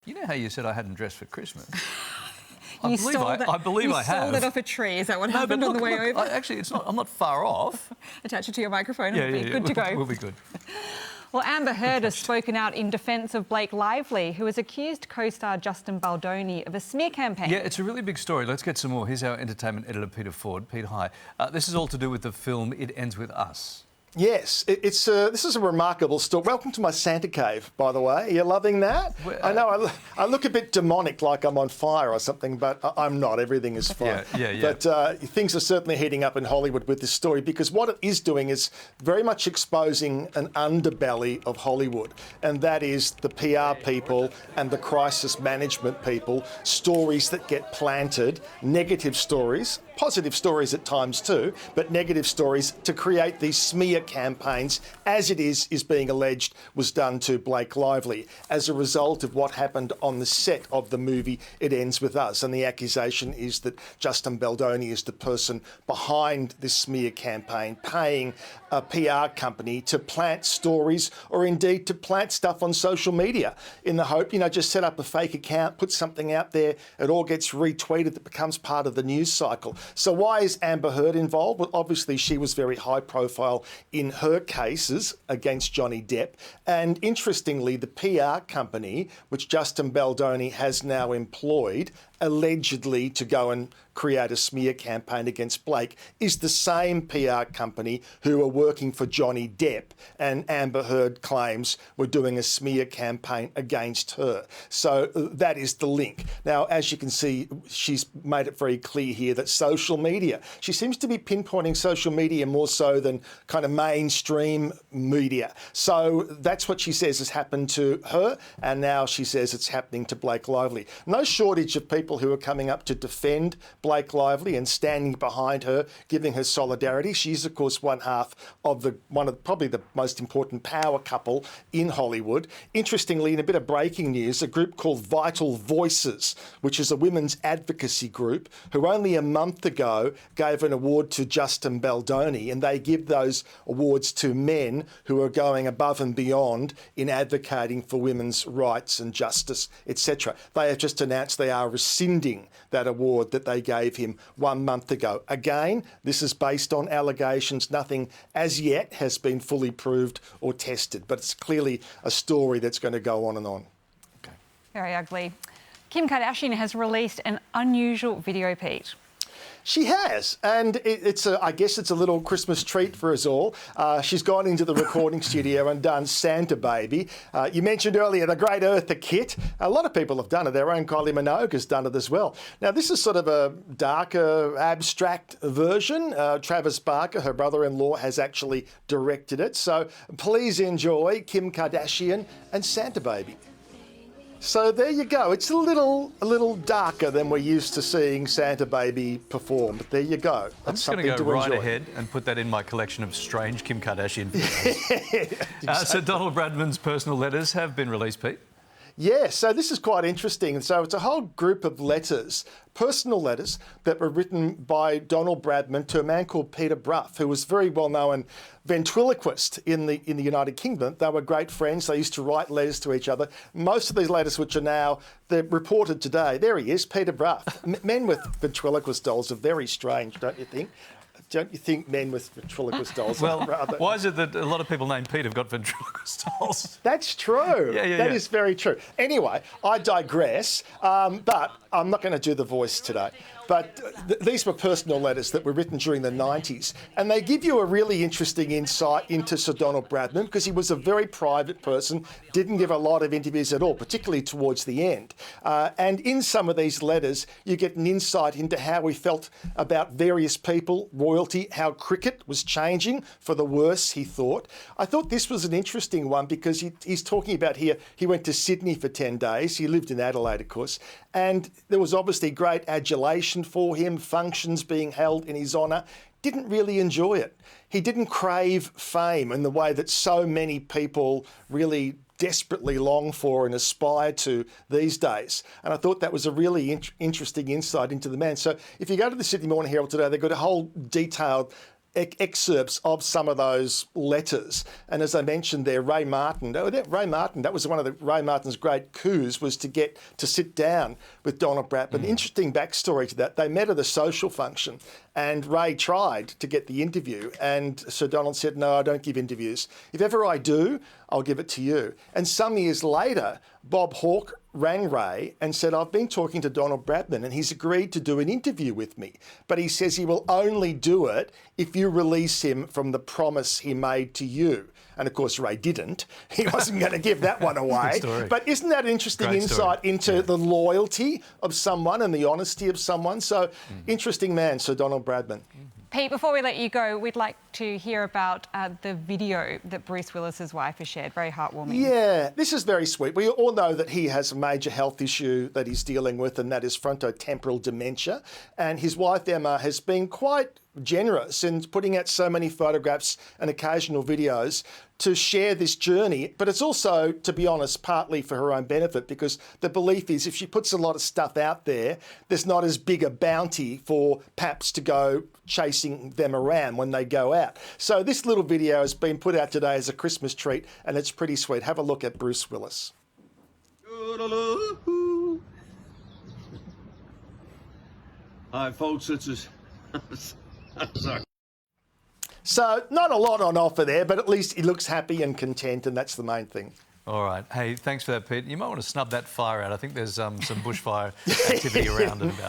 You know how you said I hadn't dressed for Christmas? I believe I have. You stole it off a tree. Is that what happened on the way over? Actually, it's not. I'm not far off. Attach it to your microphone and we'll be good to go. We'll be good. Well, Amber Heard has spoken out in defence of Blake Lively, who has accused co-star Justin Baldoni of a smear campaign. Yeah, it's a really big story. Let's get some more. Here's our entertainment editor, Peter Ford. Pete, hi. This is all to do with the film It Ends With Us. Yes, this is a remarkable story. Welcome to my Santa cave, by the way. Are you loving that? I know I look a bit demonic, like I'm on fire or something, but I'm not. Everything is fine. Yeah. But things are certainly heating up in Hollywood with this story, because what it is doing is very much exposing an underbelly of Hollywood, and that is the PR people and the crisis management people, stories that get planted, negative stories, positive stories at times too, but negative stories to create these smear campaigns, as it is being alleged was done to Blake Lively as a result of what happened on the set of the movie It Ends With Us. And the accusation is that Justin Baldoni is the person behind this smear campaign, paying a PR company to plant stories or indeed to plant stuff on social media in the hope, just set up a fake account, put something out there, it all gets retweeted, that becomes part of the news cycle. So why is Amber Heard involved? Well, obviously she was very high profile in her cases against Johnny Depp. And interestingly, the PR company, which Justin Baldoni has now employed, allegedly to go and create a smear campaign against Blake, is the same PR company who are working for Johnny Depp, and Amber Heard claims were doing a smear campaign against her. So that is the link. Now, as you can see, she's made it very clear here that social media, she seems to be pinpointing social media more so than kind of mainstream media. So that's what she says has happened to her, and now she says it's happening to Blake Lively. No shortage of people who are coming up to defend Blake Lively and standing behind her, giving her solidarity. She's, of course, one half of probably the most important power couple in Hollywood. Interestingly, in a bit of breaking news, a group called Vital Voices, which is a women's advocacy group, who only a month ago gave an award to Justin Baldoni, and they give those awards to men who are going above and beyond in advocating for women's rights and justice, etc. They have just announced they are rescinding that award that they gave him 1 month ago. Again, this is based on allegations. Nothing as yet has been fully proved or tested, but it's clearly a story that's going to go on and on. Okay. Very ugly. Kim Kardashian has released an unusual video, Pete. She has, and I guess it's a little Christmas treat for us all. She's gone into the recording studio and done Santa Baby. You mentioned earlier the Great Eartha kit. A lot of people have done it. Their own Kylie Minogue has done it as well. Now, this is sort of a darker, abstract version. Travis Barker, her brother-in-law, has actually directed it. So please enjoy Kim Kardashian and Santa Baby. So there you go. It's a little darker than we're used to seeing Santa Baby perform, but there you go. That's I'm just going to go right ahead and put that in my collection of strange Kim Kardashian videos. Exactly. Sir Donald Bradman's personal letters have been released, Pete. Yeah, so this is quite interesting. So it's a whole group of letters, personal letters, that were written by Donald Bradman to a man called Peter Brough, who was very well-known ventriloquist in the United Kingdom. They were great friends. They used to write letters to each other. Most of these letters, which are now, they're reported today. There he is, Peter Brough. Men with ventriloquist dolls are very strange, don't you think? Don't you think men with ventriloquist dolls are rather... Why is it that a lot of people named Pete have got ventriloquist dolls? That's true. That is very true. Anyway, I digress, but I'm not going to do the voice today. But these were personal letters that were written during the 90s, and they give you a really interesting insight into Sir Donald Bradman, because he was a very private person, didn't give a lot of interviews at all, particularly towards the end. And in some of these letters, you get an insight into how he felt about various people, royalty, how cricket was changing for the worse, he thought. I thought this was an interesting one, because he's talking about here, he went to Sydney for 10 days. He lived in Adelaide, of course, and there was obviously great adulation for him, functions being held in his honour. Didn't really enjoy it. He didn't crave fame in the way that so many people really desperately long for and aspire to these days. And I thought that was a really interesting insight into the man. So if you go to the Sydney Morning Herald today, they've got a whole detailed excerpts of some of those letters. And as I mentioned there, Ray Martin, that was one of Ray Martin's great coups, was to get to sit down with Donald Bradman. Interesting backstory to that. They met at a social function and Ray tried to get the interview and Sir Donald said, no, I don't give interviews. If ever I do, I'll give it to you. And some years later, Bob Hawke rang Ray and said, I've been talking to Donald Bradman and he's agreed to do an interview with me. But he says he will only do it if you release him from the promise he made to you. And of course, Ray didn't. He wasn't going to give that one away. But isn't that an interesting insight into the loyalty of someone and the honesty of someone? So interesting man, Sir Donald Bradman. Pete, before we let you go, we'd like to hear about the video that Bruce Willis's wife has shared. Very heartwarming. Yeah, this is very sweet. We all know that he has a major health issue that he's dealing with, and that is frontotemporal dementia. And his wife, Emma, has been quite generous in putting out so many photographs and occasional videos to share this journey. But it's also, to be honest, partly for her own benefit, because the belief is if she puts a lot of stuff out there, there's not as big a bounty for paps to go chasing them around when they go out. So this little video has been put out today as a Christmas treat, and it's pretty sweet. Have a look at Bruce Willis. Hi, folks. It's sorry. So not a lot on offer there, but at least he looks happy and content, and that's the main thing. All right. Hey, thanks for that, Pete. You might want to snub that fire out. I think there's some bushfire activity around and about.